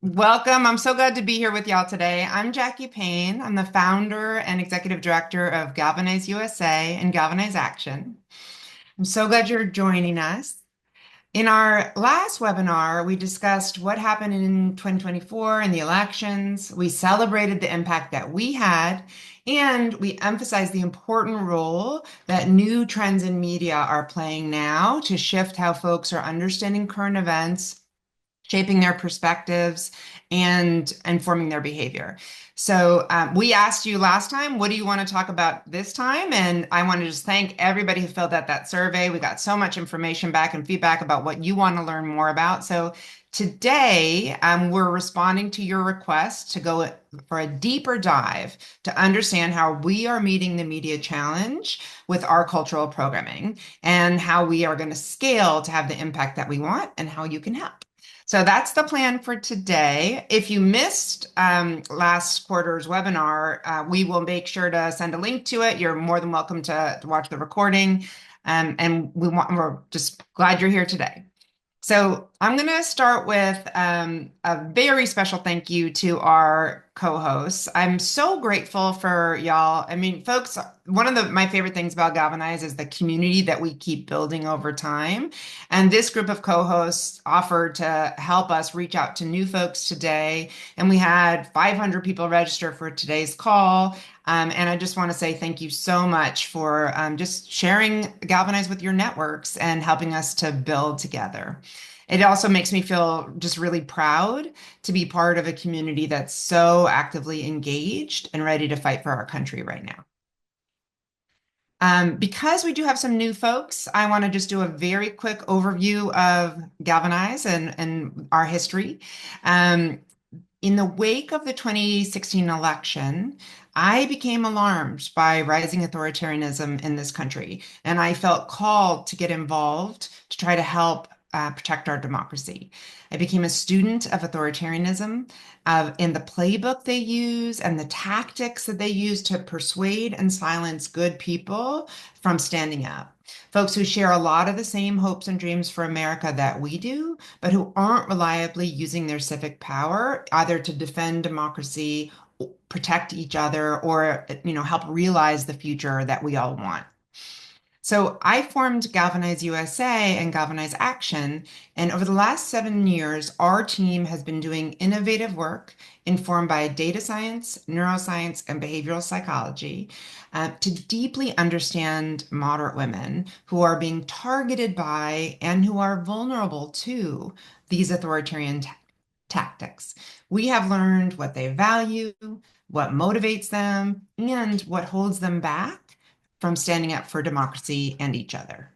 Welcome. I'm so glad to be here with y'all today. I'm Jackie Payne. I'm the founder and executive director of Galvanize USA and Galvanize Action. I'm so glad you're joining us. In our last webinar, we discussed what happened in 2024 and the elections. We celebrated the impact that we had, and we emphasized the important role that new trends in media are playing now to shift how folks are understanding current events, shaping their perspectives, and informing their behavior. So we asked you last time, what do you want to talk about this time? And I want to just thank everybody who filled out that survey. We got so much information back and feedback about what you want to learn more about. So today, we're responding to your request to go for a deeper dive to understand how we are meeting the media challenge with our cultural programming and how we are going to scale to have the impact that we want and how you can help. So that's the plan for today. If you missed last quarter's webinar, we will make sure to send a link to it. You're more than welcome to watch the recording. And we're just glad you're here today. So I'm going to start with a very special thank you to our co-hosts. I'm so grateful for y'all. I mean, folks, one of my favorite things about Galvanize is the community that we keep building over time. And this group of co-hosts offered to help us reach out to new folks today. And we had 500 people register for today's call. And I just want to say thank you so much for just sharing Galvanize with your networks and helping us to build together. It also makes me feel just really proud to be part of a community that's so actively engaged and ready to fight for our country right now. Because we do have some new folks, I want to just do a very quick overview of Galvanize and our history. In the wake of the 2016 election, I became alarmed by rising authoritarianism in this country, and I felt called to get involved to try to help protect our democracy. I became a student of authoritarianism, in the playbook they use and the tactics that they use to persuade and silence good people from standing up. Folks who share a lot of the same hopes and dreams for America that we do, but who aren't reliably using their civic power either to defend democracy, protect each other, or help realize the future that we all want. So I formed Galvanize USA and Galvanize Action, and over the last 7 years, our team has been doing innovative work informed by data science, neuroscience, and behavioral psychology to deeply understand moderate women who are being targeted by and who are vulnerable to these authoritarian tactics. We have learned what they value, what motivates them, and what holds them back from standing up for democracy and each other.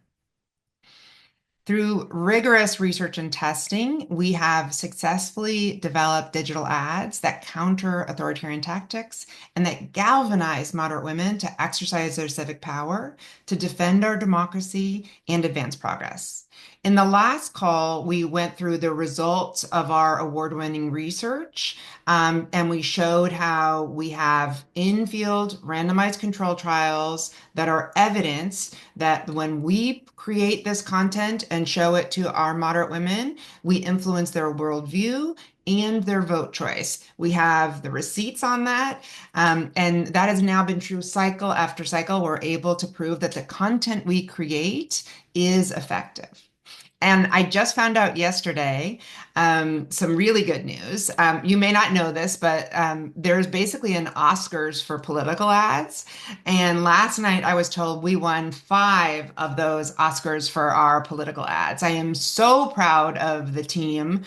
Through rigorous research and testing, we have successfully developed digital ads that counter authoritarian tactics and that galvanize moderate women to exercise their civic power, to defend our democracy, and advance progress. In the last call, we went through the results of our award-winning research, and we showed how we have in-field randomized control trials that are evidence that when we create this content and show it to our moderate women, we influence their worldview and their vote choice. We have the receipts on that, and that has now been true cycle after cycle. We're able to prove that the content we create is effective. And I just found out yesterday some really good news. You may not know this, but there's basically an Oscars for political ads. And last night I was told we won 5 of those Oscars for our political ads. I am so proud of the team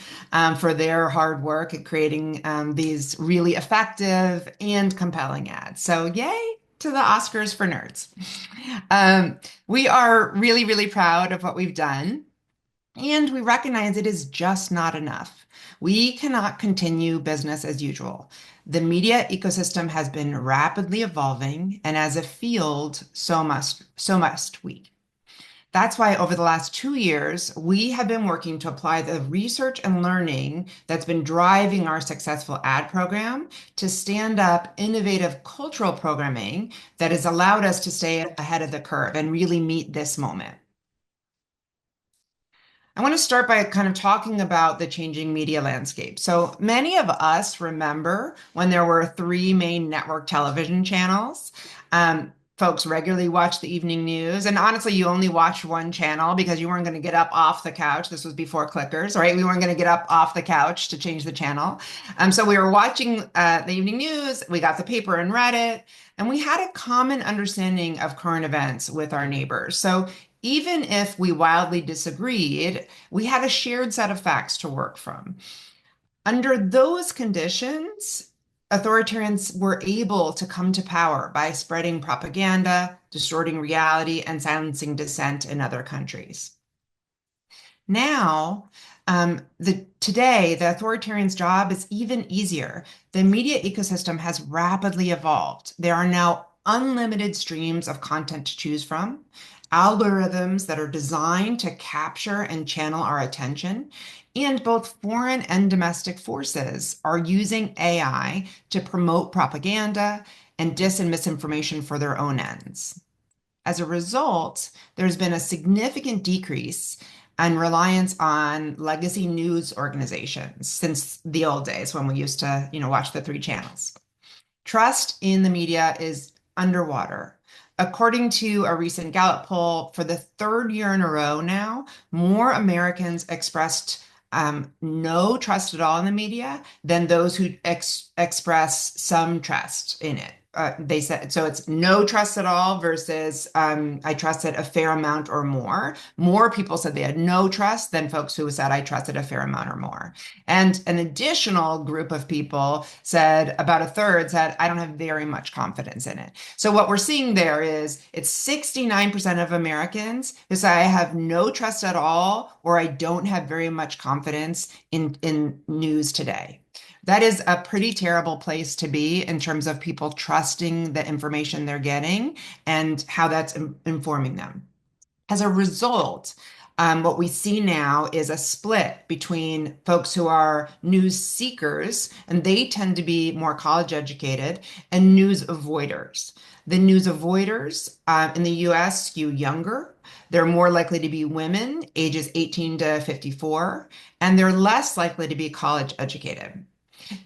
for their hard work at creating these really effective and compelling ads. So yay to the Oscars for nerds. We are really, really proud of what we've done. And we recognize it is just not enough. We cannot continue business as usual. The media ecosystem has been rapidly evolving, and as a field, so must we. That's why over the last 2 years, we have been working to apply the research and learning that's been driving our successful ad program to stand up innovative cultural programming that has allowed us to stay ahead of the curve and really meet this moment. I want to start by kind of talking about the changing media landscape. So many of us remember when there were three main network television channels. Folks regularly watched the evening news, and honestly, you only watched one channel because you weren't going to get up off the couch. This was before clickers, right? We weren't going to get up off the couch to change the channel. So we were watching the evening news. We got the paper and read it, and we had a common understanding of current events with our neighbors. So even if we wildly disagreed, we had a shared set of facts to work from. Under those conditions, authoritarians were able to come to power by spreading propaganda, distorting reality, and silencing dissent in other countries. Now, today, the authoritarian's job is even easier. The media ecosystem has rapidly evolved. There are now unlimited streams of content to choose from, algorithms that are designed to capture and channel our attention, and both foreign and domestic forces are using AI to promote propaganda and dis and misinformation for their own ends. As a result, there's been a significant decrease and reliance on legacy news organizations since the old days when we used to, watch the three channels. Trust in the media is underwater. According to a recent Gallup poll, for the third year in a row now, more Americans expressed no trust at all in the media than those who express some trust in it. They said so it's no trust at all versus I trusted a fair amount or more. More people said they had no trust than folks who said I trusted a fair amount or more. And an additional group of people said, about a third said, I don't have very much confidence in it. So what we're seeing there is it's 69% of Americans who say I have no trust at all or I don't have very much confidence in news today. That is a pretty terrible place to be in terms of people trusting the information they're getting and how that's informing them. As a result, what we see now is a split between folks who are news seekers, and they tend to be more college educated, and news avoiders. The news avoiders in the US skew younger. They're more likely to be women, ages 18 to 54, and they're less likely to be college educated.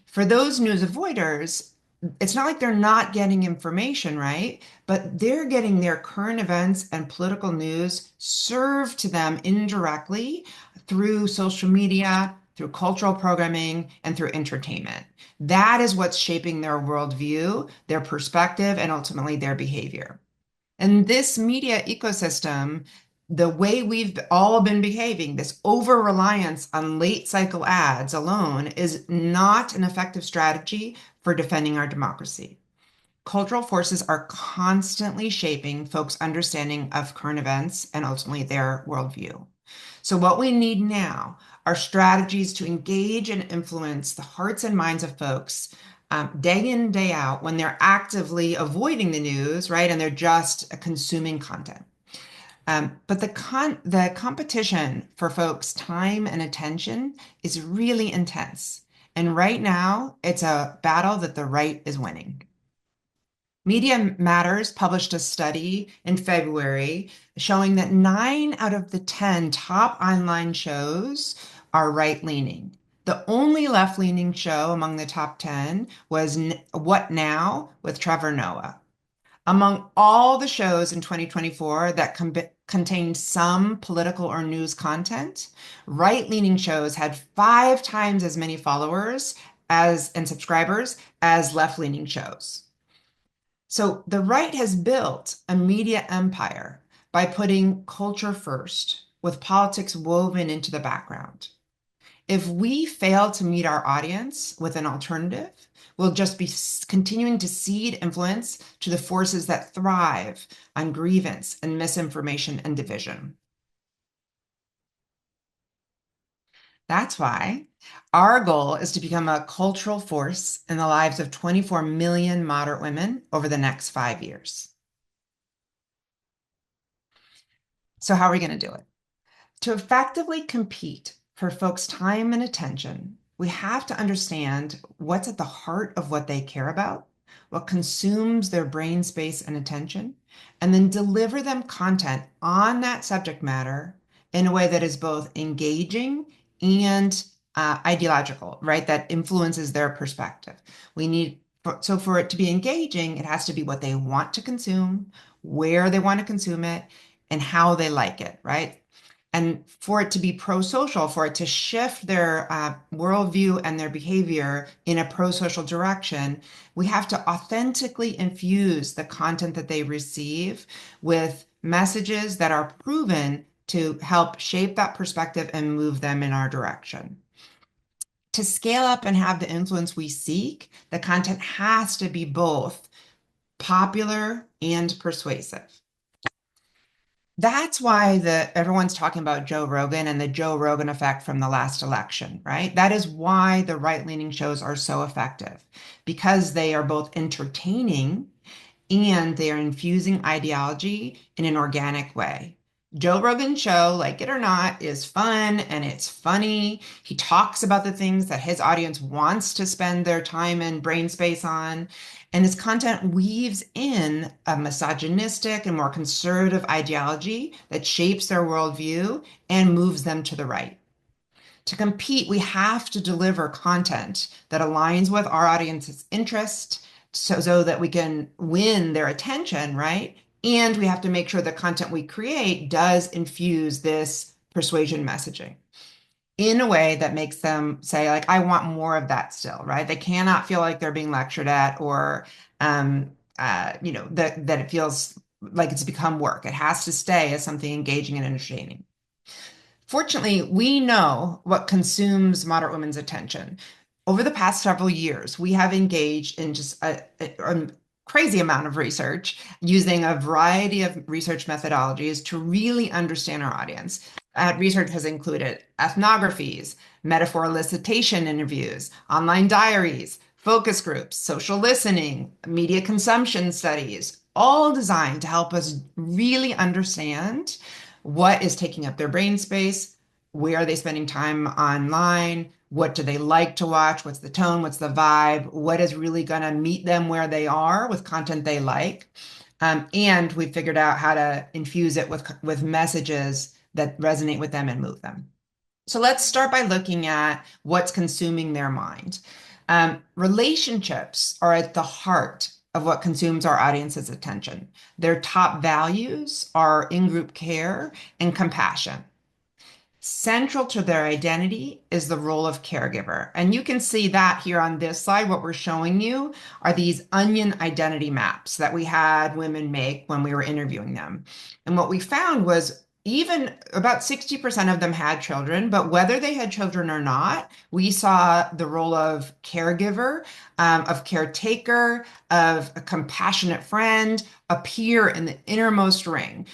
For those news avoiders, it's not like they're not getting information, right? But they're getting their current events and political news served to them indirectly through social media, through cultural programming, and through entertainment. That is what's shaping their worldview, their perspective, and ultimately their behavior. And this media ecosystem, the way we've all been behaving, this over reliance on late cycle ads alone, is not an effective strategy for defending our democracy. Cultural forces are constantly shaping folks' understanding of current events and ultimately their worldview. So, what we need now are strategies to engage and influence the hearts and minds of folks day in, day out when they're actively avoiding the news, right? And they're just consuming content. But the competition for folks' time and attention is really intense. And right now, it's a battle that the right is winning. Media Matters published a study in February showing that 9 out of the 10 top online shows are right-leaning. The only left-leaning show among the top 10 was What Now with Trevor Noah. Among all the shows in 2024 that contained some political or news content, right-leaning shows had 5 times as many followers and subscribers as left-leaning shows. So the right has built a media empire by putting culture first, with politics woven into the background. If we fail to meet our audience with an alternative, we'll just be continuing to seed influence to the forces that thrive on grievance and misinformation and division. That's why our goal is to become a cultural force in the lives of 24 million moderate women over the next 5 years. So, how are we going to do it? To effectively compete for folks' time and attention, we have to understand what's at the heart of what they care about, what consumes their brain space and attention, and then deliver them content on that subject matter in a way that is both engaging and ideological, right? That influences their perspective. We need, so for it to be engaging, it has to be what they want to consume, where they want to consume it, and how they like it, right? And for it to be pro-social, for it to shift their worldview and their behavior in a pro-social direction, we have to authentically infuse the content that they receive with messages that are proven to help shape that perspective and move them in our direction. To scale up and have the influence we seek, the content has to be both popular and persuasive. That's why everyone's talking about Joe Rogan and the Joe Rogan effect from the last election, right? That is why the right-leaning shows are so effective, because they are both entertaining and they are infusing ideology in an organic way. Joe Rogan's show, like it or not, is fun and it's funny. He talks about the things that his audience wants to spend their time and brain space on. And his content weaves in a misogynistic and more conservative ideology that shapes their worldview and moves them to the right. To compete, we have to deliver content that aligns with our audience's interest so that we can win their attention, right? And we have to make sure the content we create does infuse this persuasion messaging in a way that makes them say, like, I want more of that still, right? They cannot feel like they're being lectured at or, that it feels like it's become work. It has to stay as something engaging and entertaining. Fortunately, we know what consumes moderate women's attention. Over the past several years, we have engaged in just a crazy amount of research using a variety of research methodologies to really understand our audience. Research has included ethnographies, metaphor elicitation interviews, online diaries, focus groups, social listening, media consumption studies, all designed to help us really understand what is taking up their brain space, where are they spending time online, what do they like to watch, what's the tone, what's the vibe, what is really going to meet them where they are with content they like. And we figured out how to infuse it with messages that resonate with them and move them. So let's start by looking at what's consuming their mind. Relationships are at the heart of what consumes our audience's attention. Their top values are in-group care and compassion. Central to their identity is the role of caregiver. And you can see that here on this slide. What we're showing you are these onion identity maps that we had women make when we were interviewing them. And what we found was even about 60% of them had children, but whether they had children or not, we saw the role of caregiver, of caretaker, of a compassionate friend appear in the innermost ring,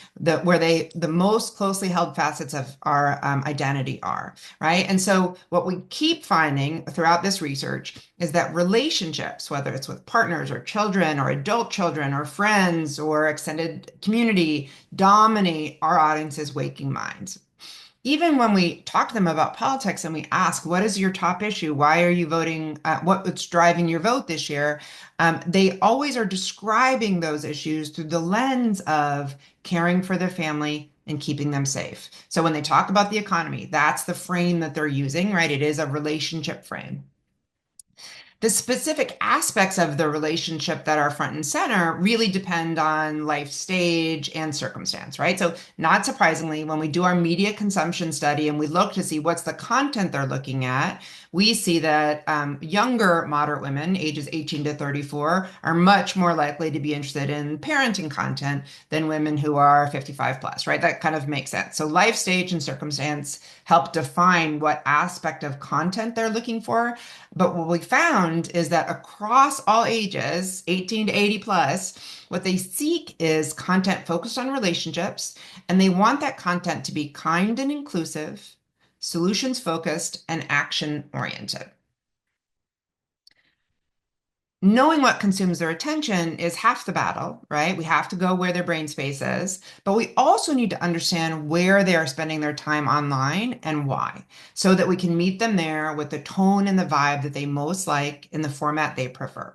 where the most closely held facets of our identity are, right? And so what we keep finding throughout this research is that relationships, whether it's with partners or children or adult children or friends or extended community, dominate our audience's waking minds. Even when we talk to them about politics and we ask, what is your top issue? Why are you voting? What's driving your vote this year? They always are describing those issues through the lens of caring for their family and keeping them safe. So when they talk about the economy, that's the frame that they're using, right? It is a relationship frame. The specific aspects of the relationship that are front and center really depend on life stage and circumstance, right? So not surprisingly, when we do our media consumption study and we look to see what's the content they're looking at, we see that younger moderate women, ages 18 to 34, are much more likely to be interested in parenting content than women who are 55 plus, right? That kind of makes sense. So life stage and circumstance help define what aspect of content they're looking for. But what we found is that across all ages, 18 to 80 plus, what they seek is content focused on relationships, and they want that content to be kind and inclusive, solutions focused, and action oriented. Knowing what consumes their attention is half the battle, right? We have to go where their brain space is, but we also need to understand where they are spending their time online and why, so that we can meet them there with the tone and the vibe that they most like in the format they prefer.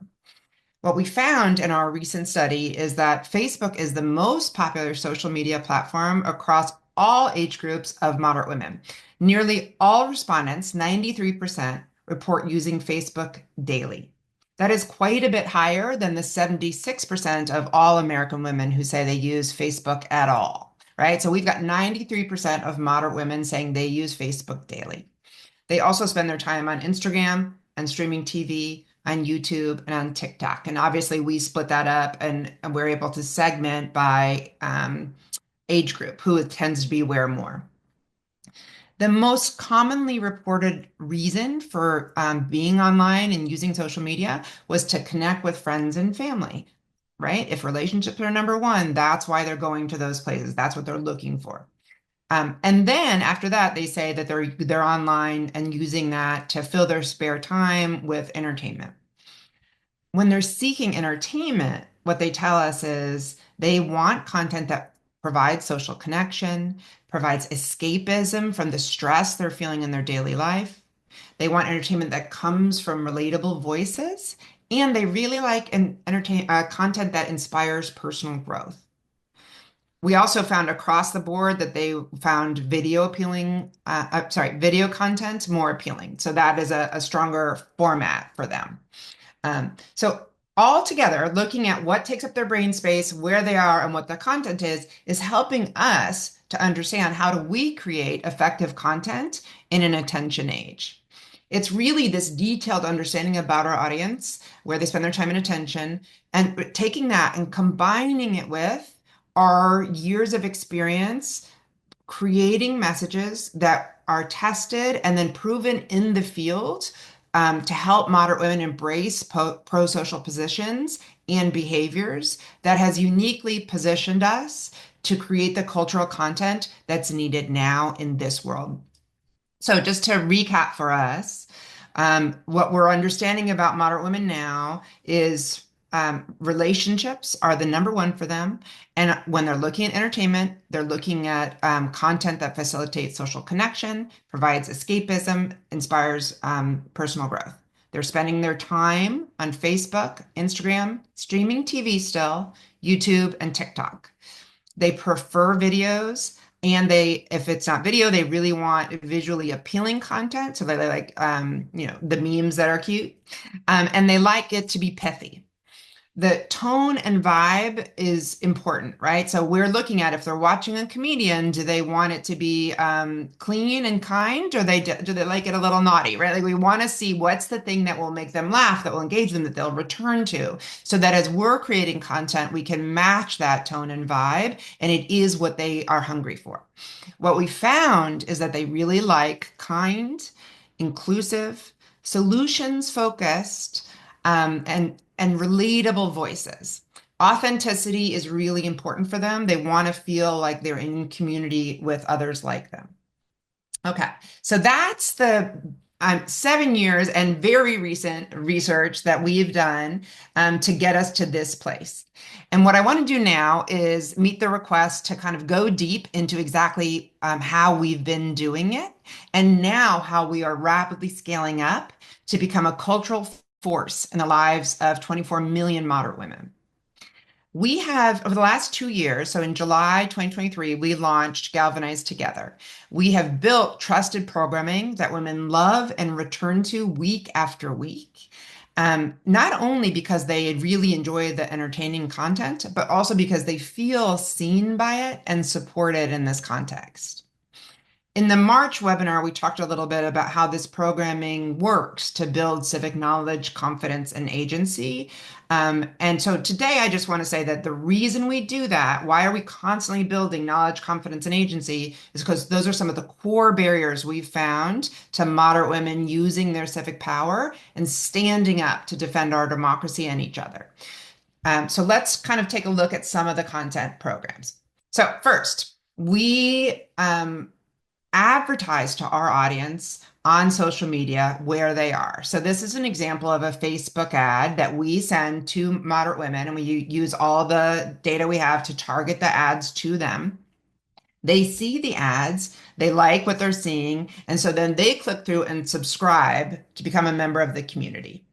What we found in our recent study is that Facebook is the most popular social media platform across all age groups of moderate women. Nearly all respondents, 93%, report using Facebook daily. That is quite a bit higher than the 76% of all American women who say they use Facebook at all, right? So we've got 93% of moderate women saying they use Facebook daily. They also spend their time on Instagram and streaming TV, on YouTube, and on TikTok. And obviously, we split that up and we're able to segment by age group, who it tends to be where more. The most commonly reported reason for being online and using social media was to connect with friends and family, right? If relationships are number one, that's why they're going to those places. That's what they're looking for. And then after that, they say that they're online and using that to fill their spare time with entertainment. When they're seeking entertainment, what they tell us is they want content that provides social connection, provides escapism from the stress they're feeling in their daily life. They want entertainment that comes from relatable voices, and they really like content that inspires personal growth. We also found across the board that they found video content more appealing. So that is a stronger format for them. So altogether, looking at what takes up their brain space, where they are, and what the content is helping us to understand how do we create effective content in an attention age. It's really this detailed understanding about our audience, where they spend their time and attention, and taking that and combining it with our years of experience creating messages that are tested and then proven in the field to help moderate women embrace pro-social positions and behaviors that has uniquely positioned us to create the cultural content that's needed now in this world. So just to recap for us, what we're understanding about moderate women now is relationships are the number one for them. And when they're looking at entertainment, they're looking at content that facilitates social connection, provides escapism, inspires personal growth. They're spending their time on Facebook, Instagram, streaming TV still, YouTube, and TikTok. They prefer videos. And if it's not video, they really want visually appealing content. So they like, the memes that are cute. And they like it to be pithy. The tone and vibe is important, right? So we're looking at if they're watching a comedian, do they want it to be clean and kind, or do they like it a little naughty, right? Like we want to see what's the thing that will make them laugh, that will engage them, that they'll return to, so that as we're creating content, we can match that tone and vibe, and it is what they are hungry for. What we found is that they really like kind, inclusive, solutions focused, and relatable voices. Authenticity is really important for them. They want to feel like they're in community with others like them. Okay, so that's the 7 years and very recent research that we've done to get us to this place. And what I want to do now is meet the request to kind of go deep into exactly how we've been doing it, and now how we are rapidly scaling up to become a cultural force in the lives of 24 million moderate women. We have, over the last 2 years, so in July 2023, we launched Galvanize together. We have built trusted programming that women love and return to week after week. Not only because they really enjoy the entertaining content, but also because they feel seen by it and supported in this context. In the March webinar, we talked a little bit about how this programming works to build civic knowledge, confidence, and agency. And so today, I just want to say that the reason we do that, why are we constantly building knowledge, confidence, and agency, is because those are some of the core barriers we've found to moderate women using their civic power and standing up to defend our democracy and each other. So let's kind of take a look at some of the content programs. So first, we advertise to our audience on social media where they are. So this is an example of a Facebook ad that we send to moderate women, and we use all the data we have to target the ads to them. They see the ads, they like what they're seeing, and so then they click through and subscribe to become a member of the community.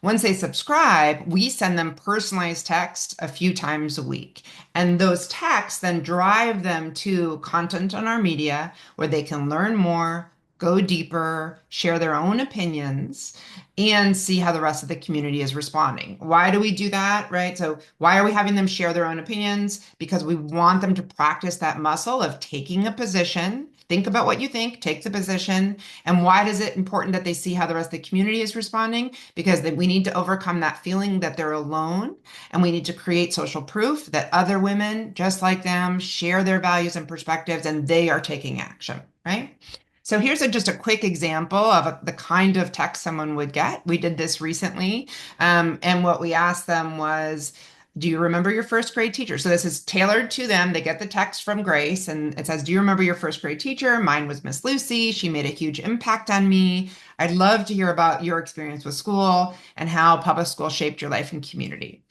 Once they subscribe, we send them personalized text a few times a week. And those texts then drive them to content on our media where they can learn more, go deeper, share their own opinions, and see how the rest of the community is responding. Why do we do that, right? So, why are we having them share their own opinions? Because we want them to practice that muscle of taking a position. Think about what you think, take the position. And why is it important that they see how the rest of the community is responding? Because we need to overcome that feeling that they're alone. And we need to create social proof that other women, just like them, share their values and perspectives and they are taking action, right? So here's just a quick example of the kind of text someone would get. We did this recently. And what we asked them was, do you remember your first grade teacher? So this is tailored to them. They get the text from Grace and it says, do you remember your first grade teacher? Mine was Miss Lucy. She made a huge impact on me. I'd love to hear about your experience with school and how public school shaped your life and community.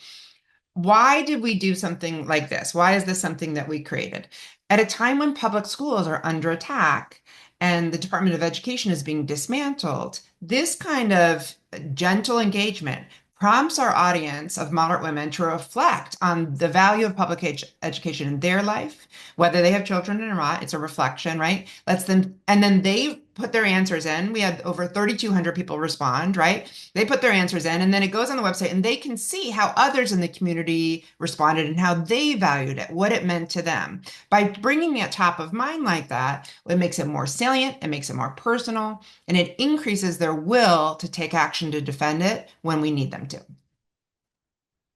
Why did we do something like this? Why is this something that we created? At a time when public schools are under attack and the Department of Education is being dismantled, this kind of gentle engagement prompts our audience of moderate women to reflect on the value of public education in their life, whether they have children or not. It's a reflection, right? Lets them, and then they put their answers in. We had over 3,200 people respond, right? They put their answers in, and then it goes on the website, and they can see how others in the community responded and how they valued it, what it meant to them. By bringing it top of mind like that, it makes it more salient, it makes it more personal, and it increases their will to take action to defend it when we need them to.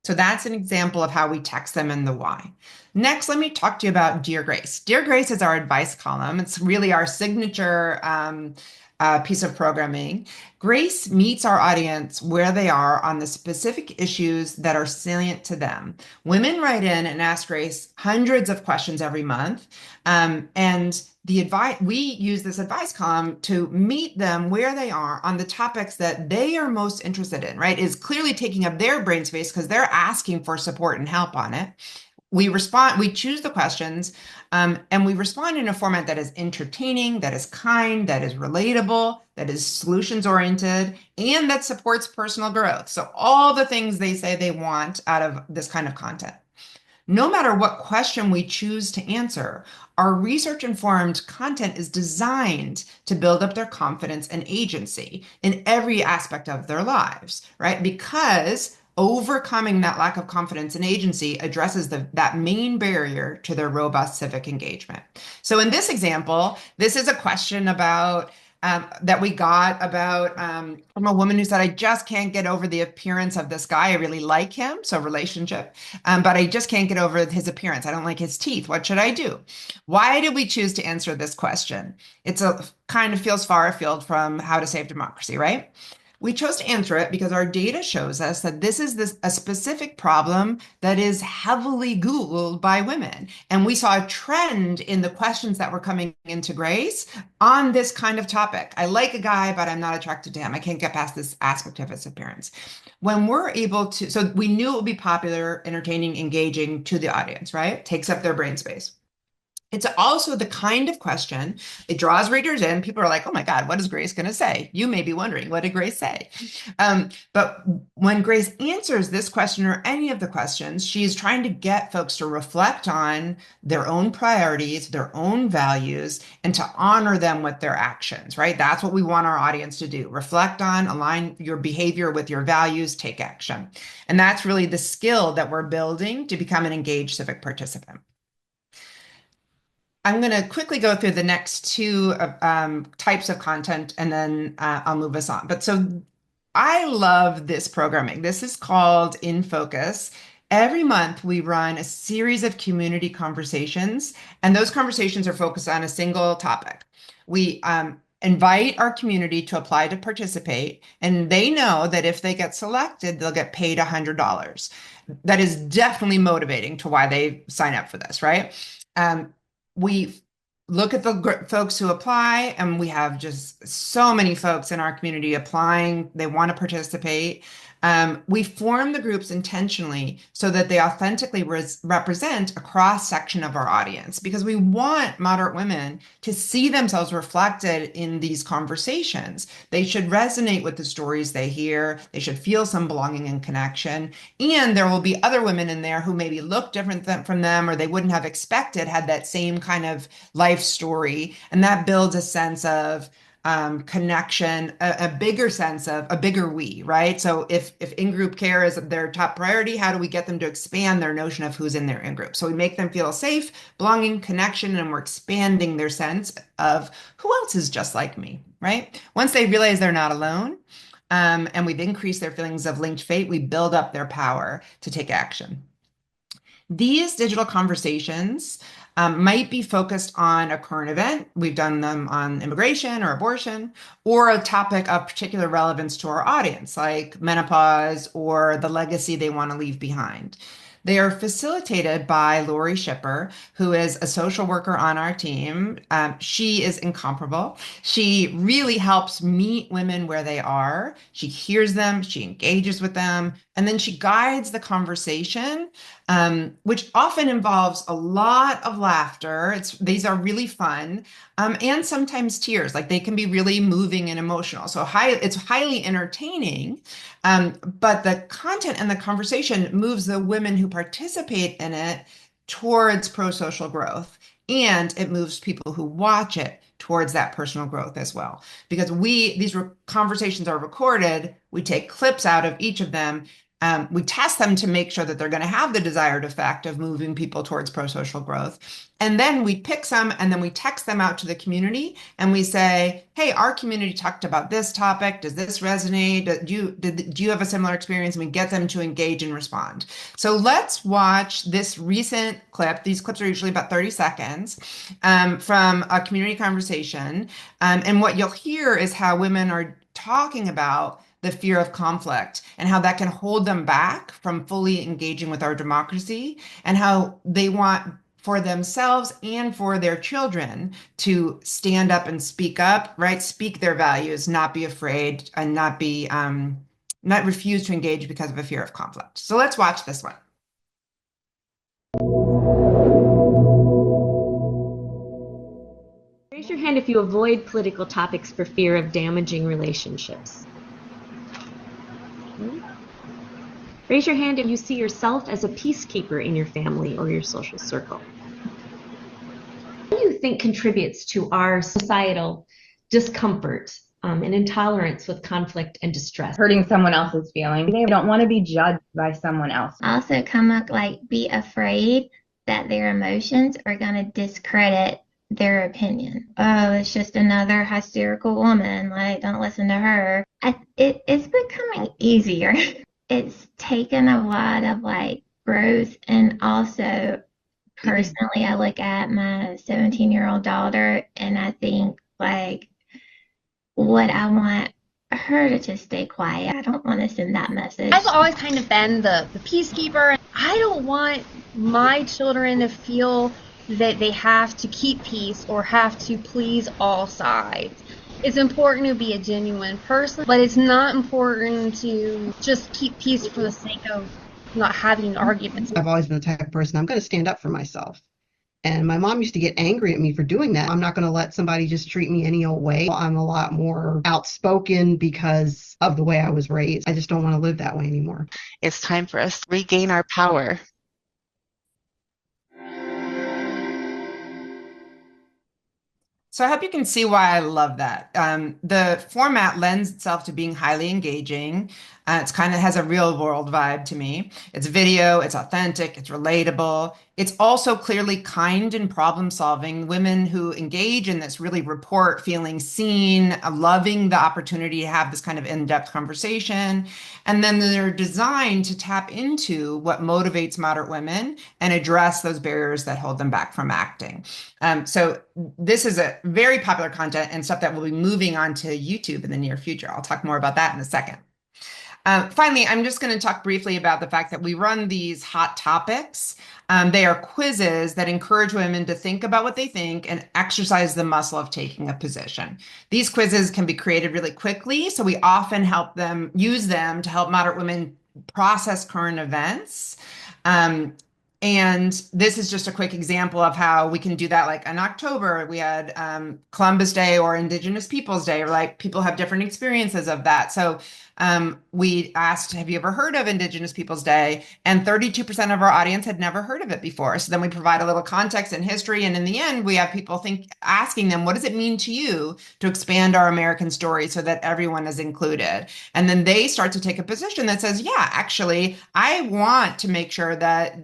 So that's an example of how we text them and the why. Next, let me talk to you about Dear Grace. Dear Grace is our advice column. It's really our signature piece of programming. Grace meets our audience where they are on the specific issues that are salient to them. Women write in and ask Grace hundreds of questions every month. And we use this advice column to meet them where they are on the topics that they are most interested in, right? Is clearly taking up their brain space because they're asking for support and help on it. We choose the questions, and we respond in a format that is entertaining, that is kind, that is relatable, that is solutions oriented, and that supports personal growth. So all the things they say they want out of this kind of content. No matter what question we choose to answer, our research informed content is designed to build up their confidence and agency in every aspect of their lives, right? Because overcoming that lack of confidence and agency addresses that main barrier to their robust civic engagement. So in this example, this is a question about that we got about from a woman who said, I just can't get over the appearance of this guy. I really like him, so relationship, but I just can't get over his appearance. I don't like his teeth. What should I do? Why did we choose to answer this question? It's a kind of feels far afield from how to save democracy, right? We chose to answer it because our data shows us that this is a specific problem that is heavily Googled by women. And we saw a trend in the questions that were coming into Grace on this kind of topic. I like a guy, but I'm not attracted to him. I can't get past this aspect of his appearance. When we're able to, so we knew it would be popular, entertaining, engaging to the audience, right? Takes up their brain space. It's also the kind of question, it draws readers in. People are like, oh my God, what is Grace going to say? You may be wondering, what did Grace say? But when Grace answers this question or any of the questions, she's trying to get folks to reflect on their own priorities, their own values, and to honor them with their actions, right? That's what we want our audience to do. Reflect on, align your behavior with your values, take action. And that's really the skill that we're building to become an engaged civic participant. I'm going to quickly go through the next two types of content and then I'll move us on. But so I love this programming. This is called In Focus. Every month we run a series of community conversations, and those conversations are focused on a single topic. We invite our community to apply to participate, and they know that if they get selected, they'll get paid $100. That is definitely motivating to why they sign up for this, right? We look at the folks who apply, and we have just so many folks in our community applying. They want to participate. We form the groups intentionally so that they authentically represent a cross section of our audience because we want moderate women to see themselves reflected in these conversations. They should resonate with the stories they hear. They should feel some belonging and connection. And there will be other women in there who maybe look different from them or they wouldn't have expected had that same kind of life story. And that builds a sense of connection, a bigger sense of a bigger we, right? So if in-group care is their top priority, how do we get them to expand their notion of who's in their in-group? So we make them feel safe, belonging, connection, and we're expanding their sense of who else is just like me, right? Once they realize they're not alone, and we've increased their feelings of linked fate, we build up their power to take action. These digital conversations might be focused on a current event. We've done them on immigration or abortion, or a topic of particular relevance to our audience, like menopause or the legacy they want to leave behind. They are facilitated by Lori Shipper, who is a social worker on our team. She is incomparable. She really helps meet women where they are. She hears them, she engages with them, and then she guides the conversation, which often involves a lot of laughter. These are really fun, and sometimes tears. Like they can be really moving and emotional. So it's highly entertaining, but the content and the conversation moves the women who participate in it towards pro-social growth, and it moves people who watch it towards that personal growth as well. Because these conversations are recorded, we take clips out of each of them. We test them to make sure that they're going to have the desired effect of moving people towards pro-social growth. And then we pick some and then we text them out to the community and we say, hey, our community talked about this topic. Does this resonate? Do you have a similar experience? And we get them to engage and respond. So let's watch this recent clip. These clips are usually about 30 seconds from a community conversation. And what you'll hear is how women are talking about the fear of conflict and how that can hold them back from fully engaging with our democracy, and how they want for themselves and for their children to stand up and speak up, right? Speak their values, not be afraid, and not refuse to engage because of a fear of conflict. So let's watch this one. Raise your hand if you avoid political topics for fear of damaging relationships. Raise your hand if you see yourself as a peacekeeper in your family or your social circle. What do you think contributes to our societal discomfort and intolerance with conflict and distress? Hurting someone else's feelings. They don't want to be judged by someone else. Also come up like be afraid that their emotions are going to discredit their opinion. Oh, it's just another hysterical woman. Like, don't listen to her. It's becoming easier. It's taken a lot of like growth, and also personally, I look at my 17-year-old daughter and I think like what I want her to just stay quiet. I don't want to send that message. I've always kind of been the peacekeeper. I don't want my children to feel that they have to keep peace or have to please all sides. It's important to be a genuine person, but it's not important to just keep peace for the sake of not having arguments. I've always been the type of person, I'm going to stand up for myself. And my mom used to get angry at me for doing that. I'm not going to let somebody just treat me any old way. I'm a lot more outspoken because of the way I was raised. I just don't want to live that way anymore. It's time for us to regain our power. So I hope you can see why I love that. The format lends itself to being highly engaging. It's kind of has a real world vibe to me. It's video, it's authentic, it's relatable. It's also clearly kind and problem solving. Women who engage in this really report feeling seen, loving the opportunity to have this kind of in-depth conversation. And then they're designed to tap into what motivates moderate women and address those barriers that hold them back from acting. So this is a very popular content and stuff that will be moving onto YouTube in the near future. I'll talk more about that in a second. Finally, I'm just going to talk briefly about the fact that we run these hot topics. They are quizzes that encourage women to think about what they think and exercise the muscle of taking a position. These quizzes can be created really quickly, so we often use them to help moderate women process current events. Um, and this is just a quick example of how we can do that. Like in October, we had Columbus Day or Indigenous Peoples Day, or like people have different experiences of that. So we asked, have you ever heard of Indigenous Peoples Day? And 32% of our audience had never heard of it before. So then we provide a little context and history. And in the end, we have people asking them, what does it mean to you to expand our American story so that everyone is included? And then they start to take a position that says, yeah, actually, I want to make sure that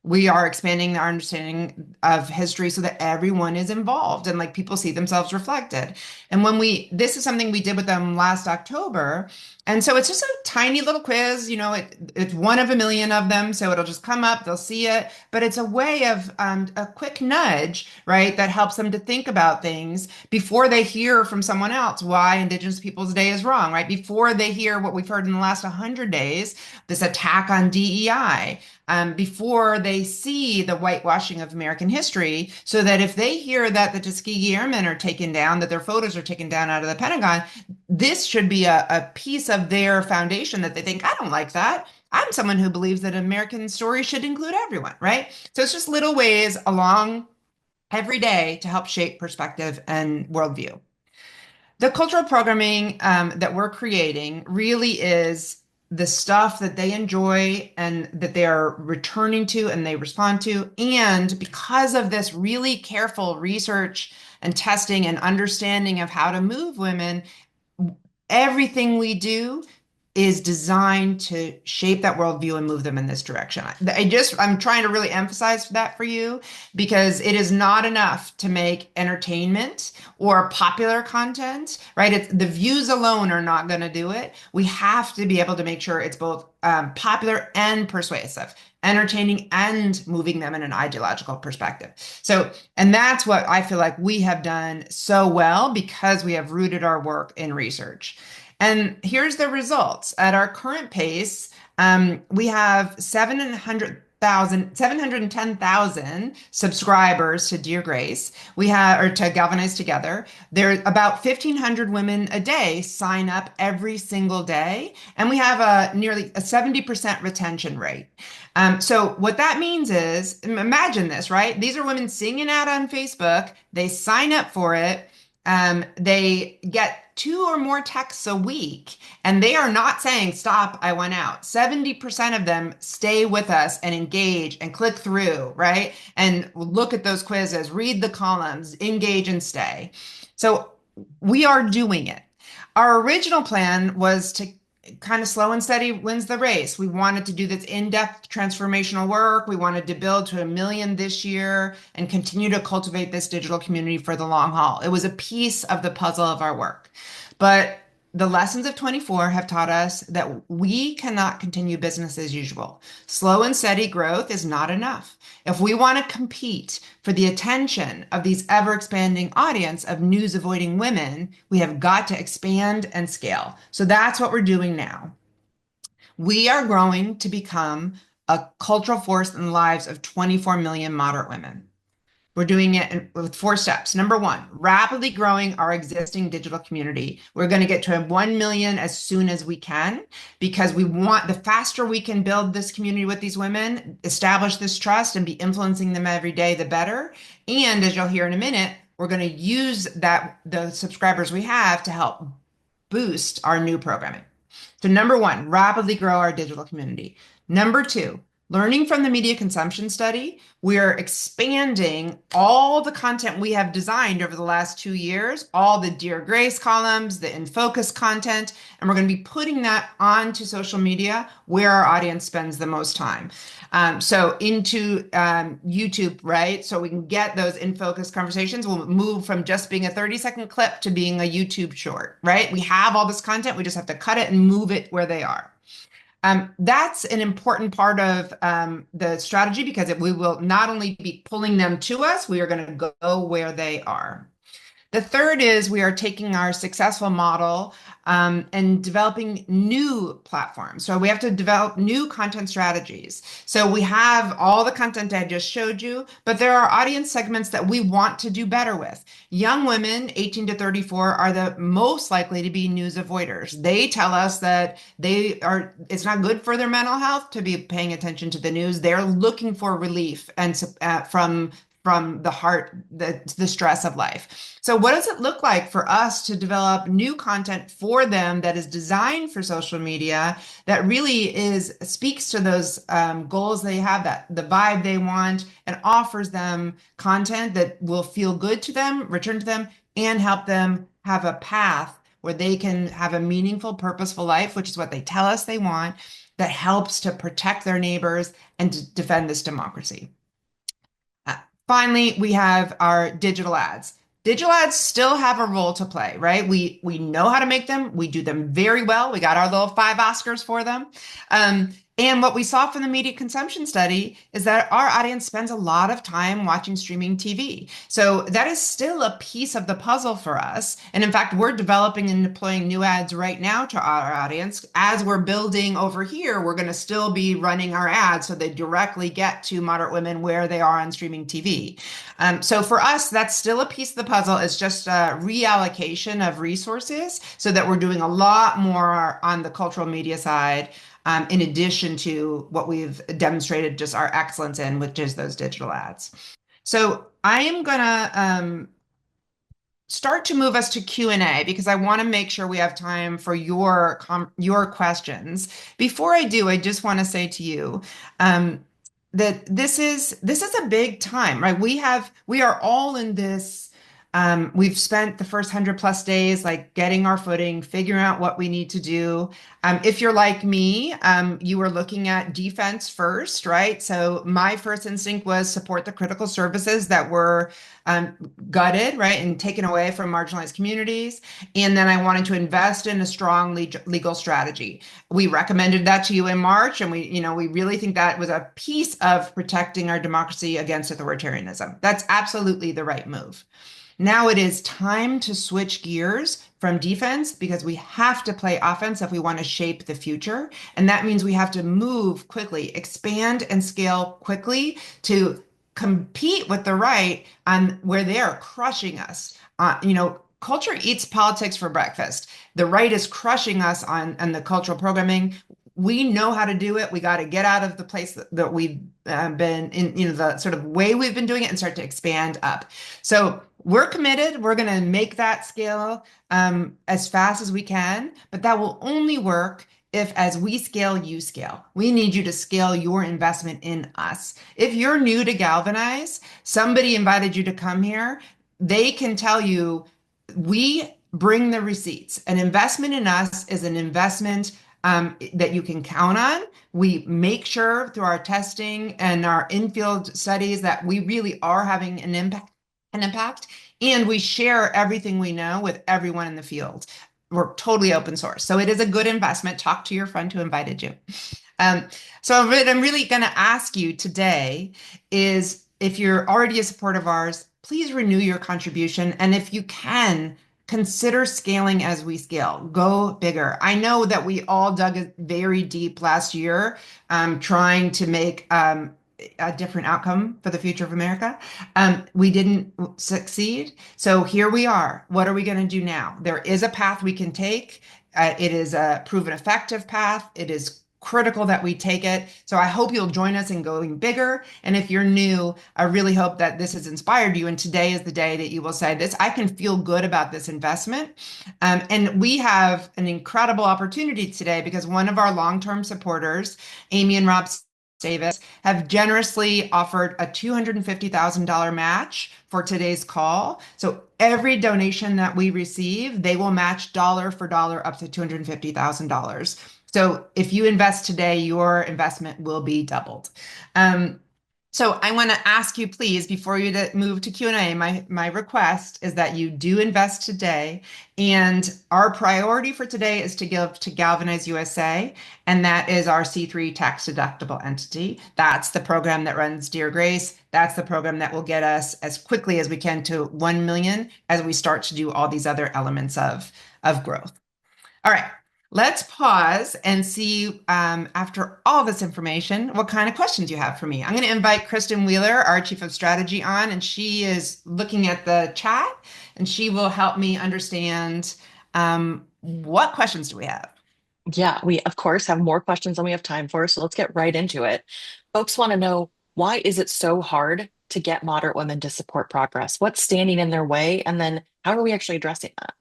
we are expanding our understanding of history so that everyone is involved and like people see themselves reflected. And this is something we did with them last October. And so it's just a tiny little quiz, it's one of a million of them. So it'll just come up, they'll see it, but it's a way of a quick nudge, right? That helps them to think about things before they hear from someone else why Indigenous Peoples Day is wrong, right? Before they hear what we've heard in the last 100 days, this attack on DEI. Before they see the whitewashing of American history, so that if they hear that the Tuskegee Airmen are taken down, that their photos are taken down out of the Pentagon, this should be a piece of their foundation that they think, I don't like that. I'm someone who believes that American story should include everyone, right? So it's just little ways along every day to help shape perspective and worldview. The cultural programming that we're creating really is the stuff that they enjoy and that they are returning to and they respond to. And because of this really careful research and testing and understanding of how to move women, everything we do is designed to shape that worldview and move them in this direction. I'm trying to really emphasize that for you because it is not enough to make entertainment or popular content, right? The views alone are not going to do it. We have to be able to make sure it's both popular and persuasive, entertaining and moving them in an ideological perspective. And that's what I feel like we have done so well because we have rooted our work in research. And here's the results. At our current pace, we have 710,000 subscribers to Dear Grace. Or to Galvanize Together. There about 1,500 women a day sign up every single day, and we have nearly a 70% retention rate. So what that means is, imagine this, right? These are women seeing an ad on Facebook. They sign up for it. They get 2 or more texts a week, and they are not saying, stop, I went out. 70% of them stay with us and engage and click through, right? And look at those quizzes, read the columns, engage and stay. So we are doing it. Our original plan was to kind of slow and steady wins the race. We wanted to do this in-depth transformational work. We wanted to build to 1 million this year and continue to cultivate this digital community for the long haul. It was a piece of the puzzle of our work. But the lessons of 24 have taught us that we cannot continue business as usual. Slow and steady growth is not enough. If we want to compete for the attention of these ever-expanding audience of news-avoiding women, we have got to expand and scale. So that's what we're doing now. We are growing to become a cultural force in the lives of 24 million moderate women. We're doing it with 4 steps. Number 1, rapidly growing our existing digital community. We're going to get to 1 million as soon as we can because we want the faster we can build this community with these women, establish this trust and be influencing them every day, the better. And as you'll hear in a minute, we're going to use the subscribers we have to help boost our new programming. So number 1, rapidly grow our digital community. Number 2, learning from the media consumption study, we're expanding all the content we have designed over the last 2 years, all the Dear Grace columns, the In Focus content, and we're going to be putting that onto social media where our audience spends the most time. So into YouTube, right? So we can get those In Focus conversations. We'll move from just being a 30-second clip to being a YouTube short, right? We have all this content. We just have to cut it and move it where they are. That's an important part of the strategy because we will not only be pulling them to us, we are going to go where they are. The third is we are taking our successful model and developing new platforms. So we have to develop new content strategies. So we have all the content I just showed you, but there are audience segments that we want to do better with. Young women, 18 to 34, are the most likely to be news avoiders. They tell us that it's not good for their mental health to be paying attention to the news. They're looking for relief and from the heart, the stress of life. So what does it look like for us to develop new content for them that is designed for social media, that really speaks to those goals they have, that the vibe they want, and offers them content that will feel good to them, return to them, and help them have a path where they can have a meaningful, purposeful life, which is what they tell us they want, that helps to protect their neighbors and to defend this democracy. Finally, we have our digital ads. Digital ads still have a role to play, right? We know how to make them. We do them very well. We got our little 5 Oscars for them. And what we saw from the media consumption study is that our audience spends a lot of time watching streaming TV. So that is still a piece of the puzzle for us. And in fact, we're developing and deploying new ads right now to our audience. As we're building over here, we're going to still be running our ads so they directly get to moderate women where they are on streaming TV. So for us, that's still a piece of the puzzle. It's just a reallocation of resources so that we're doing a lot more on the cultural media side, in addition to what we've demonstrated just our excellence in, which is those digital ads. So I am going to start to move us to Q&A because I want to make sure we have time for your questions. Before I do, I just want to say to you that this is a big time, right? We are all in this. We've spent the first 100+ days like getting our footing, figuring out what we need to do. If you're like me, you were looking at defense first, right? So my first instinct was support the critical services that were gutted, right, and taken away from marginalized communities. And then I wanted to invest in a strong legal strategy. We recommended that to you in March, and we really think that was a piece of protecting our democracy against authoritarianism. That's absolutely the right move. Now it is time to switch gears from defense because we have to play offense if we want to shape the future. And that means we have to move quickly, expand and scale quickly to compete with the right on where they are crushing us. Culture eats politics for breakfast. The right is crushing us on the cultural programming. We know how to do it. We got to get out of the place that we've been in, the sort of way we've been doing it, and start to expand up. So we're committed. We're going to make that scale as fast as we can, but that will only work if, as we scale, you scale. We need you to scale your investment in us. If you're new to Galvanize, somebody invited you to come here, they can tell you, we bring the receipts. An investment in us is an investment that you can count on. We make sure through our testing and our in-field studies that we really are having an impact, and we share everything we know with everyone in the field. We're totally open source. So it is a good investment. Talk to your friend who invited you. So what I'm really going to ask you today is, if you're already a supporter of ours, please renew your contribution. And if you can, consider scaling as we scale. Go bigger. I know that we all dug very deep last year, trying to make a different outcome for the future of America. We didn't succeed. So here we are. What are we going to do now? There is a path we can take. It is a proven effective path. It is critical that we take it. So I hope you'll join us in going bigger. And if you're new, I really hope that this has inspired you. And today is the day that you will say, I can feel good about this investment. And we have an incredible opportunity today because one of our long-term supporters, Amy and Rob Davis, have generously offered a $250,000 match for today's call. So every donation that we receive, they will match dollar for dollar up to $250,000. So if you invest today, your investment will be doubled. So I want to ask you, please, before you move to Q&A, my request is that you do invest today. And our priority for today is to give to Galvanize USA, and that is our C3 tax deductible entity. That's the program that runs Dear Grace. That's the program that will get us as quickly as we can to 1 million as we start to do all these other elements of growth. All right, let's pause and see, after all this information, what kind of questions you have for me. I'm going to invite Kristen Wheeler, our Chief of Strategy, on, and she is looking at the chat, and she will help me understand what questions do we have. Yeah, we of course have more questions than we have time for, so let's get right into it. Folks want to know, why is it so hard to get moderate women to support progress? What's standing in their way? And then how are we actually addressing that?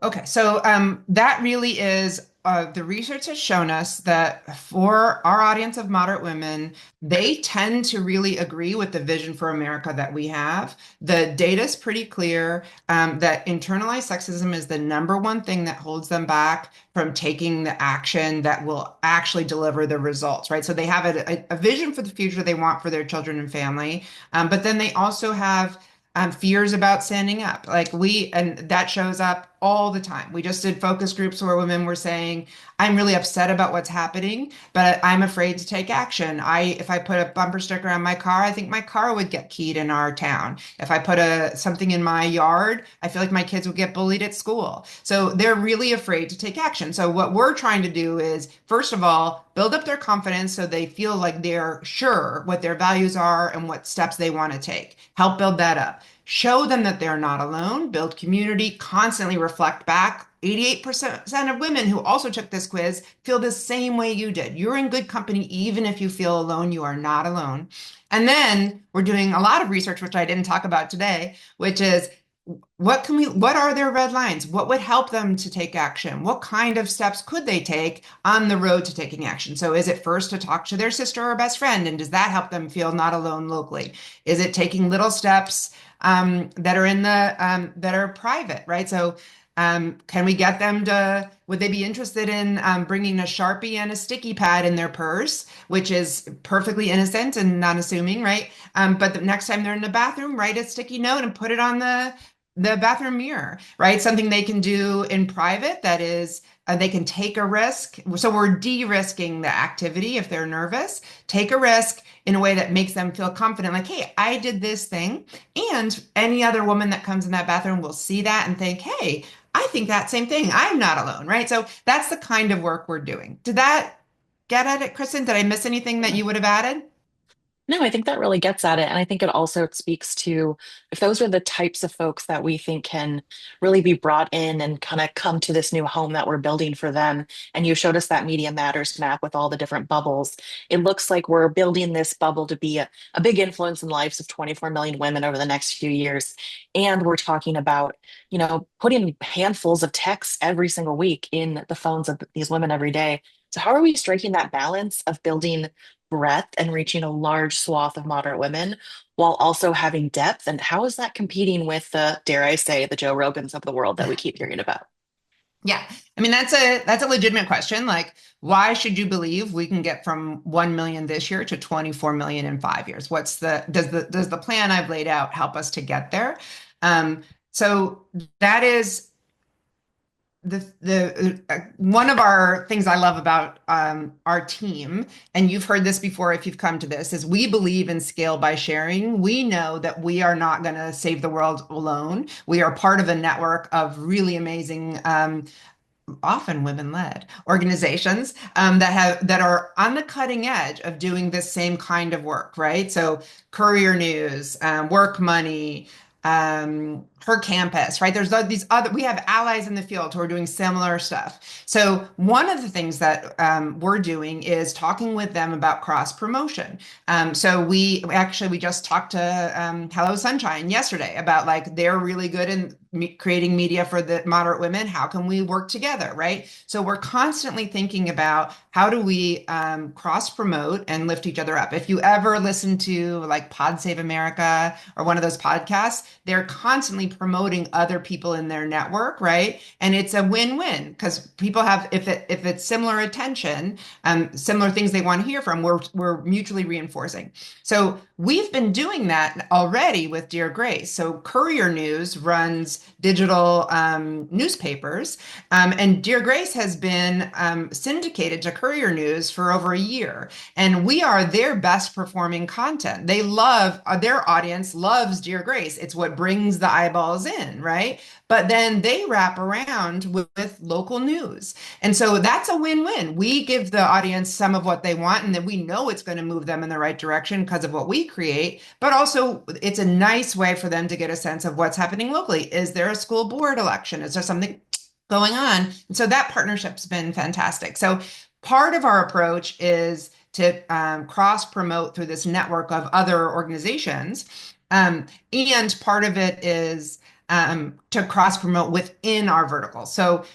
Okay, so that really is the research has shown us that for our audience of moderate women, they tend to really agree with the vision for America that we have. The data is pretty clear that internalized sexism is the number one thing that holds them back from taking the action that will actually deliver the results, right? So they have a vision for the future they want for their children and family, but then they also have fears about standing up. And that shows up all the time. We just did focus groups where women were saying, I'm really upset about what's happening, but I'm afraid to take action. If I put a bumper sticker on my car, I think my car would get keyed in our town. If I put something in my yard, I feel like my kids would get bullied at school. So they're really afraid to take action. So what we're trying to do is, first of all, build up their confidence so they feel like they're sure what their values are and what steps they want to take. Help build that up. Show them that they're not alone, build community, constantly reflect back. 88% of women who also took this quiz feel the same way you did. You're in good company, even if you feel alone, you are not alone. And then we're doing a lot of research, which I didn't talk about today, which is what are their red lines? What would help them to take action? What kind of steps could they take on the road to taking action? So is it first to talk to their sister or best friend? And does that help them feel not alone locally? Is it taking little steps that are private, right? So can we get them would they be interested in bringing a Sharpie and a sticky pad in their purse, which is perfectly innocent and not assuming, right? But the next time they're in the bathroom, write a sticky note and put it on the bathroom mirror, right? Something they can do in private that is, they can take a risk. So we're de-risking the activity if they're nervous. Take a risk in a way that makes them feel confident, like, hey, I did this thing. And any other woman that comes in that bathroom will see that and think, hey, I think that same thing. I'm not alone, right? So that's the kind of work we're doing. Did that get at it, Kristen? Did I miss anything that you would have added? No, I think that really gets at it. And I think it also speaks to, if those are the types of folks that we think can really be brought in and kind of come to this new home that we're building for them. And you showed us that Media Matters map with all the different bubbles. It looks like we're building this bubble to be a big influence in the lives of 24 million women over the next few years. And we're talking about, putting handfuls of texts every single week in the phones of these women every day. So how are we striking that balance of building breadth and reaching a large swath of moderate women while also having depth? And how is that competing with the, dare I say, the Joe Rogans of the world that we keep hearing about? Yeah. I mean, that's a legitimate question. Like, why should you believe we can get from 1 million this year to 24 million in 5 years? Does the plan I've laid out help us to get there? So that is the one of our things I love about our team, and you've heard this before if you've come to this, is we believe in scale by sharing. We know that we are not going to save the world alone. We are part of a network of really amazing, often women-led organizations that are on the cutting edge of doing this same kind of work, right? So Courier News, Work Money, Her Campus, right? There's these other, we have allies in the field who are doing similar stuff. So one of the things that we're doing is talking with them about cross promotion. So we just talked to Hello Sunshine yesterday about, like, they're really good in creating media for the moderate women. How can we work together, right? So we're constantly thinking about how do we cross promote and lift each other up. If you ever listen to like Pod Save America or one of those podcasts, they're constantly promoting other people in their network, right? And it's a win-win because people have, if it's similar attention, similar things they want to hear from, we're mutually reinforcing. So we've been doing that already with Dear Grace. So Courier News runs digital newspapers, and Dear Grace has been syndicated to Courier News for over a year, and we are their best performing content. They love, their audience loves Dear Grace. It's what brings the eyeballs in, right? But then they wrap around with local news. And so that's a win-win. We give the audience some of what they want, and then we know it's going to move them in the right direction because of what we create. But also, it's a nice way for them to get a sense of what's happening locally. Is there a school board election? Is there something going on? And so that partnership's been fantastic. So part of our approach is to cross promote through this network of other organizations. And part of it is to cross promote within our vertical. So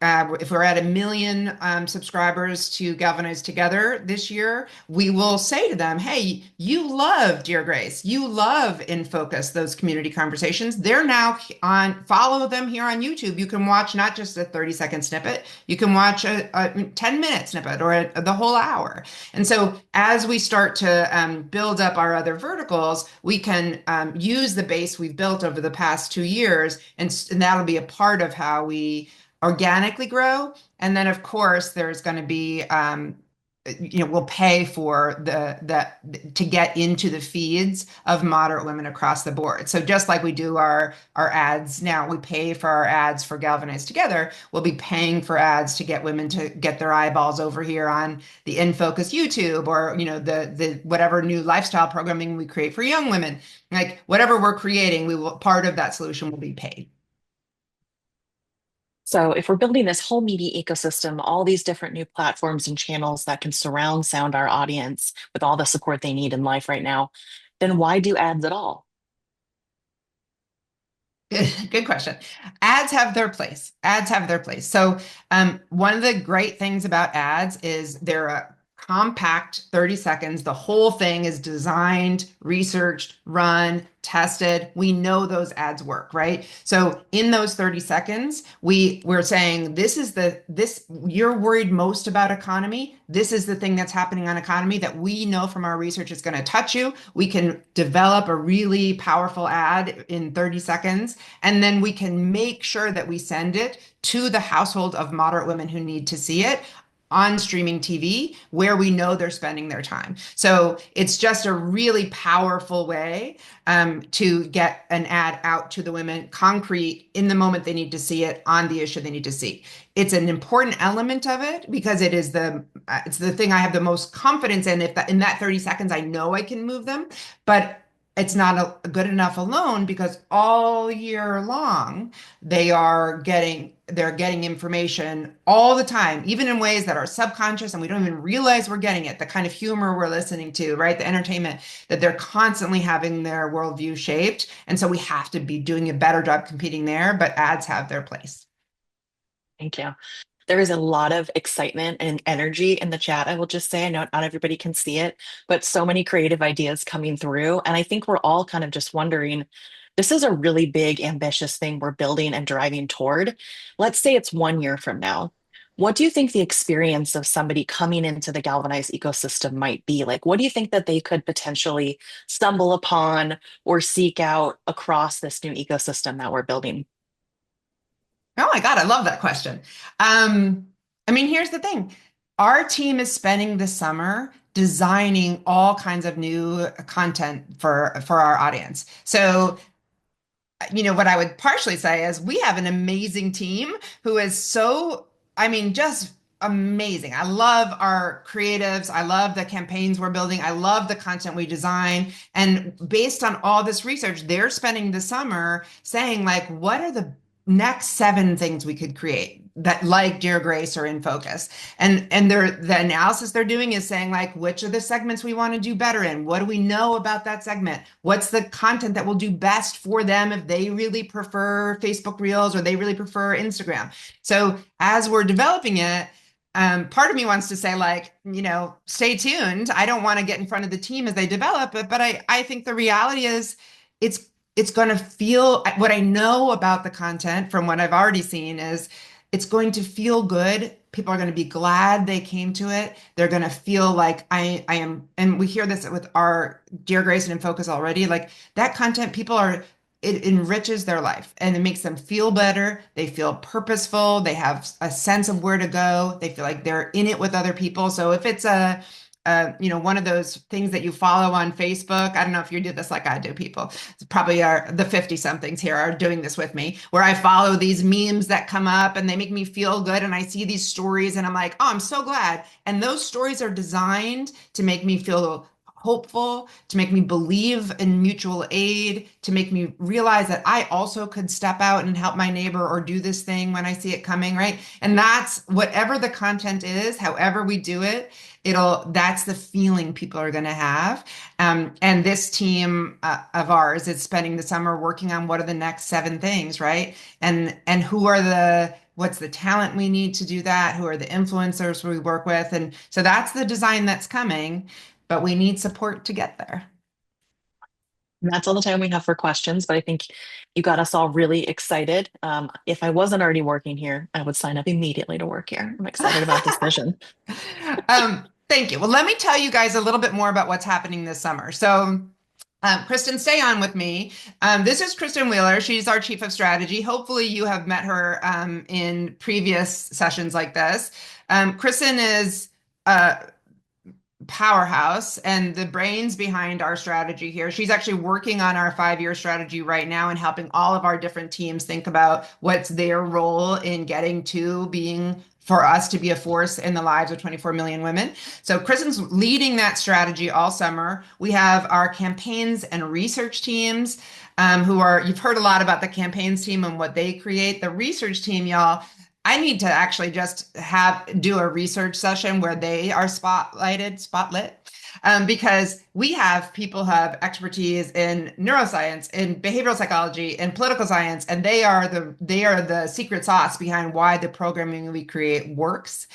if we're at 1 million subscribers to Galvanize Together this year, we will say to them, hey, you love Dear Grace, you love In Focus, those community conversations. They're now on, follow them here on YouTube. You can watch not just a 30-second snippet, you can watch a 10-minute snippet or the whole hour. And so as we start to build up our other verticals, we can use the base we've built over the past 2 years, and that'll be a part of how we organically grow. And then of course there's going to be we'll pay for the to get into the feeds of moderate women across the board. So just like we do our ads now, we pay for our ads for Galvanize Together, we'll be paying for ads to get women to get their eyeballs over here on the In Focus YouTube, or the whatever new lifestyle programming we create for young women. Like whatever we're creating, we will, part of that solution will be paid. So if we're building this whole media ecosystem, all these different new platforms and channels that can surround sound our audience with all the support they need in life right now, then why do ads at all? Good question. Ads have their place. Ads have their place. So one of the great things about ads is they're a compact 30 seconds. The whole thing is designed, researched, run, tested. We know those ads work, right? So in those 30 seconds, we're saying this you're worried most about economy. This is the thing that's happening on economy that we know from our research is going to touch you. We can develop a really powerful ad in 30 seconds, and then we can make sure that we send it to the household of moderate women who need to see it on streaming TV, where we know they're spending their time. So it's just a really powerful way to get an ad out to the women, concrete, in the moment they need to see it, on the issue they need to see. It's an important element of it because it is it's the thing I have the most confidence in. If in that 30 seconds I know I can move them, but it's not good enough alone, because all year long they're getting information all the time, even in ways that are subconscious and we don't even realize we're getting it. The kind of humor we're listening to, right? The entertainment, that they're constantly having their worldview shaped. And so we have to be doing a better job competing there, but ads have their place. Thank you. There is a lot of excitement and energy in the chat. I will just say, I know not everybody can see it, but so many creative ideas coming through. And I think we're all kind of just wondering, this is a really big, ambitious thing we're building and driving toward. Let's say it's 1 year from now. What do you think the experience of somebody coming into the Galvanize ecosystem might be like? What do you think that they could potentially stumble upon or seek out across this new ecosystem that we're building? Oh my God, I love that question. I mean, here's the thing. Our team is spending the summer designing all kinds of new content for our audience. So, what I would partially say is we have an amazing team who is just amazing. I love our creatives. I love the campaigns we're building. I love the content we design. And based on all this research, they're spending the summer saying, like, what are the next 7 things we could create that like Dear Grace or In Focus. And the analysis they're doing is saying like, which are the segments we want to do better in? What do we know about that segment? What's the content that will do best for them if they really prefer Facebook Reels or they really prefer Instagram? So as we're developing it, part of me wants to say like, stay tuned. I don't want to get in front of the team as they develop it, but I think the reality is it's it's going to feel what I know about the content from what I've already seen is it's going to feel good. People are going to be glad they came to it. They're going to feel like I am, and we hear this with our Dear Grace and In Focus already, like that content, it enriches their life and it makes them feel better. They feel purposeful. They have a sense of where to go. They feel like they're in it with other people. So if it's one of those things that you follow on Facebook. I don't know if you do this like I do, people. It's probably the 50 somethings here are doing this with me, where I follow these memes that come up and they make me feel good. And I see these stories and I'm like, oh, I'm so glad. And those stories are designed to make me feel hopeful, to make me believe in mutual aid, to make me realize that I also could step out and help my neighbor or do this thing when I see it coming, right? And that's whatever the content is, however we do it, that's the feeling people are going to have. And this team of ours is spending the summer working on what are the next 7 things, right? And what's the talent we need to do that? Who are the influencers we work with? And so that's the design that's coming, but we need support to get there. And that's all the time we have for questions, but I think you got us all really excited. If I wasn't already working here, I would sign up immediately to work here. I'm excited about this vision. Thank you. Well, let me tell you guys a little bit more about what's happening this summer. So, Kristen, stay on with me. This is Kristen Wheeler. She's our Chief of Strategy. Hopefully you have met her in previous sessions like this. Kristen is powerhouse and the brains behind our strategy here. She's actually working on our 5-year strategy right now and helping all of our different teams think about what's their role in getting to being for us to be a force in the lives of 24 million women. So Kristen's leading that strategy all summer. We have our campaigns and research teams you've heard a lot about the campaigns team and what they create. The research team, y'all, I need to actually just do a research session where they are spotlit, because we have people who have expertise in neuroscience, in behavioral psychology, in political science, and they are the secret sauce behind why the programming we create works.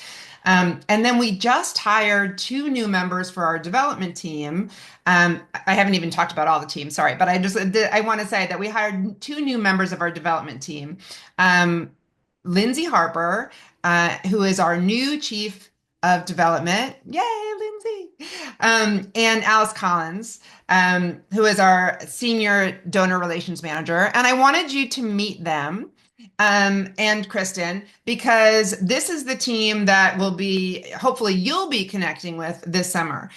And then we just hired 2 new members for our development team. I haven't even talked about all the teams, sorry, but I want to say that we hired 2 new members of our development team. Lindsay Harper, who is our new Chief of Development. Yay, Lindsay. And Alice Collins, who is our Senior Donor Relations Manager. And I wanted you to meet them, and Kristen, because this is the team that hopefully you'll be connecting with this summer.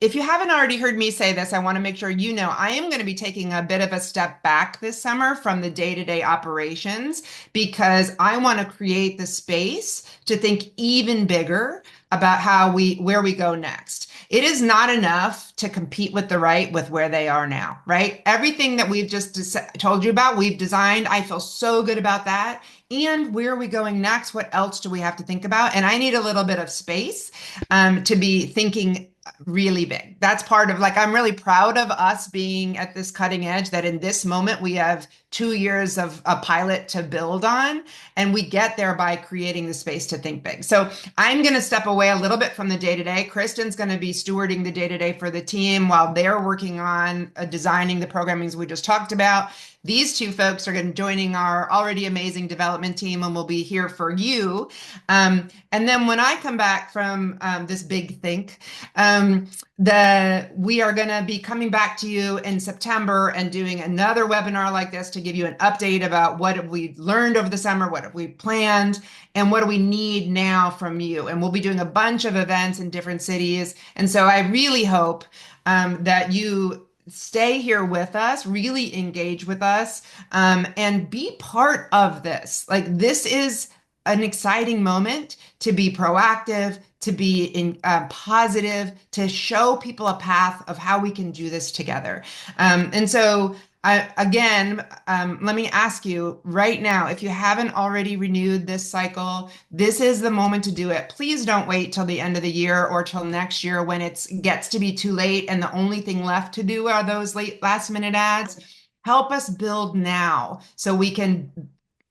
If you haven't already heard me say this, I want to make sure you know I am going to be taking a bit of a step back this summer from the day-to-day operations, because I want to create the space to think even bigger about where we go next. It is not enough to compete with the right with where they are now, right? Everything that we've just told you about, we've designed. I feel so good about that. And where are we going next? What else do we have to think about? And I need a little bit of space to be thinking really big. That's part of I'm really proud of us being at this cutting edge, that in this moment we have 2 years of a pilot to build on, and we get there by creating the space to think big. So I'm going to step away a little bit from the day-to-day. Kristen's going to be stewarding the day-to-day for the team while they're working on designing the programmings we just talked about. These 2 folks are going to joining our already amazing development team, and will be here for you. And then when I come back from this big think, we are going to be coming back to you in September and doing another webinar like this to give you an update about what have we learned over the summer, what have we planned, and what do we need now from you. And we'll be doing a bunch of events in different cities. And so I really hope that you stay here with us, really engage with us, and be part of this. This is an exciting moment to be proactive, to be positive, to show people a path of how we can do this together. And so Let me ask you right now, if you haven't already renewed this cycle, this is the moment to do it. Please don't wait till the end of the year or till next year when it gets to be too late and the only thing left to do are those last minute ads. Help us build now so we can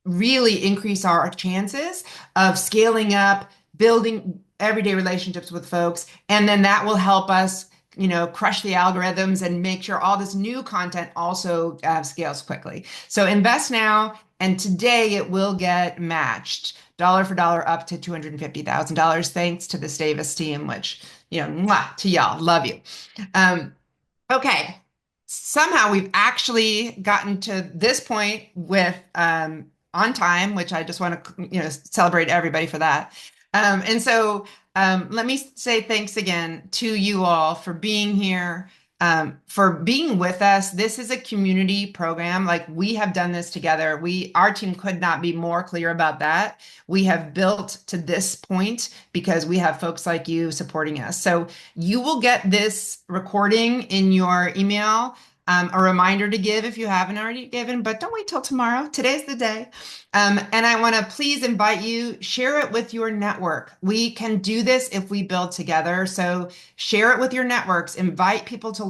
really increase our chances of scaling up, building everyday relationships with folks, and then that will help us crush the algorithms and make sure all this new content also scales quickly. So invest now, and today it will get matched dollar for dollar up to $250,000 thanks to the Stavis team, which, mwah, to y'all, love you. Okay, somehow we've actually gotten to this point with on time, which I just want to celebrate everybody for that. Let me say thanks again to you all for being here, for being with us. This is a community program. Like, we have done this together. Our team could not be more clear about that. We have built to this point because we have folks like you supporting us. So you will get this recording in your email. A reminder to give if you haven't already given, but don't wait till tomorrow. Today's the day. And I want to please invite you, share it with your network. We can do this if we build together. So share it with your networks, invite people to